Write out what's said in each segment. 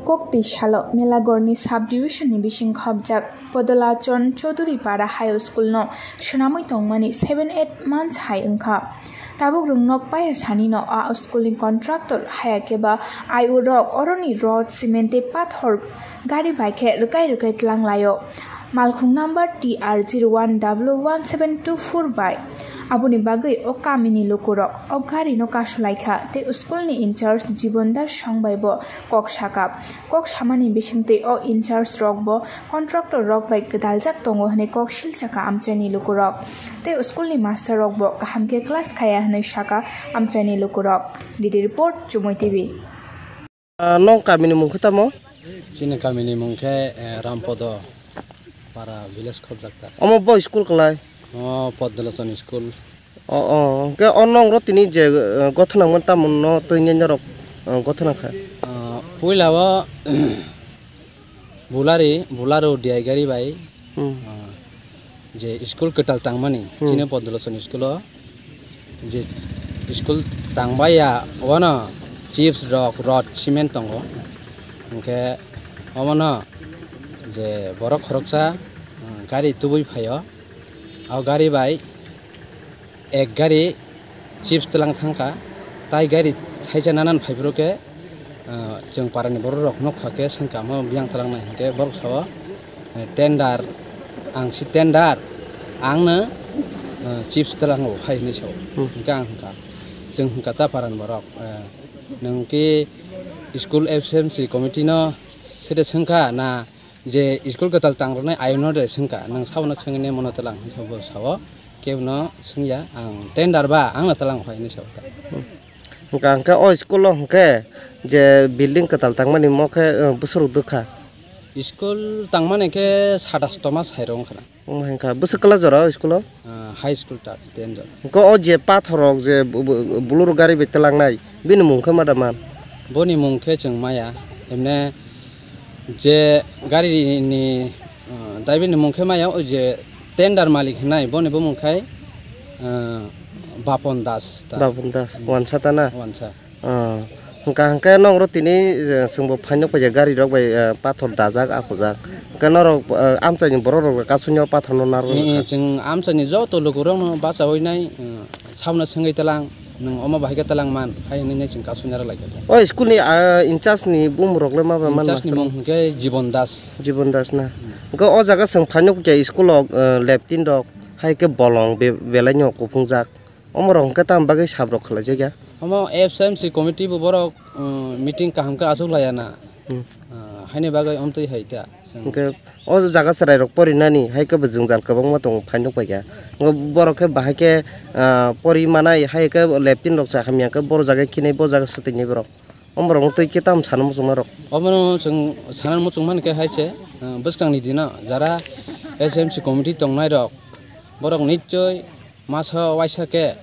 Kokti Shalo Melagorni subdivision ni bising khobjak Podolachon Chaudhuri Para High School no Shanamui Tongmani 7-8 months high unka. Tabuk rungnok paya sani no a schooling contractor hayakeba IU rock oroni road cement pathor gari bike rukai tlang layo. Malkhung number TR01W1724 by Abuni bagai o kamini lukurok o gari no kasulaika te school ni in charge Jibondar Songbaibo kok sakap kok samani bisingte o in charge rockbo contractor rock by gedaljak tongo hne kok silchaka amchani lukurok te school ni master rockbo kahamke class khaya hne saka amchani lukurok didi report Chumoi TV nong kamini mungkutamo Chini kamini mungke Rampodo para village khobjakta omo bo school kalai Podolachon school ke onong rotini je gothna monta monno toinyen rok gothna kha puilawa bularo diai gari bai je school ketal tangmani chini Podolachon school je school tangbaya wana chips rock rod cement tongo ke omona je borok khoroksa gari tubui phayo au gari bai ek gari chips telang thangka tai gari thaija nanan phaibro ke jeng parani borok nokha ke sangka mo biang telang nai ke borok sawa tender ang si tender angna chips telang o phai ni saw gang ka jeng kata paran borok nengki school FMC committee no sede sangka na je school ketal tangrone ayuno de sengka nang sawna sengene mono telang sabo sawo kebno sengya ang tender ba angna telang phai ni sawta angka o school lo ke je building ketal tangmani moke busur dukha school tangmane ke 27 toma sairong khana angka busur kala jora school high school ta tender ko o je pathorok je bulur gari betelang nai bini mungkha madaman boni mungkhe jeng maya emne je gari ni daibin mungkhe maya o je tender malik nai boni bo mungkhai Bapon Das wansa tana wansa angka nong rotini sungbo phaino pa je gari rok bai pathor dajak akojak kanaro amchani borok kasunyo pathono nar jeng amchani jo to logorong basa hoinai sauna sangai telang nang oma bahika telang man hai ni jeng kasunyara lagi o school ni in charge ni bum rok le ma man master mong ke Jibon Das na ko o jaga sung phaino ke school ok leptin rok hai ke bolong belanyo kupungjak omorong ke tam bagai sabrok khala jaga omo FMC committee bo borok meeting kaham ka asuk layana haine bagai omtoi haita ke o jaga sarai rok porinani hai ke bujungjal kabang matong phaino paga borok ke bahai ke porimanai hai ke leptin rok sa hamya ke bor jaga kinai bo jaga sutini borok omorong toi ke tam sanam sumarok omono jeng sanan muchungman ke haise bustang ni dina jara SMC committee tongnai rok borok nichoi maso waisa ke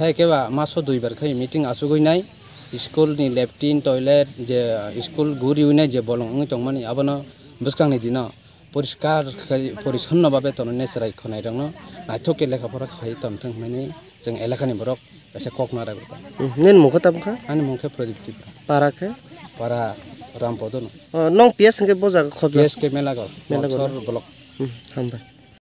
hai ke ba maso duibar khai meeting asugoi nai school ni leptin toilet je school guri unai je bolong tongmani abono bustang ni dina poriskar porichonno babe tonne serai khonai rangno naithoke lekapora khai tomthang mani jeng elakani borok ese kokna ra gota nen mukha tamkha ani mungkhe Pradipti para Rampodo nong PS ke boja khobya PS ke melago blok hamba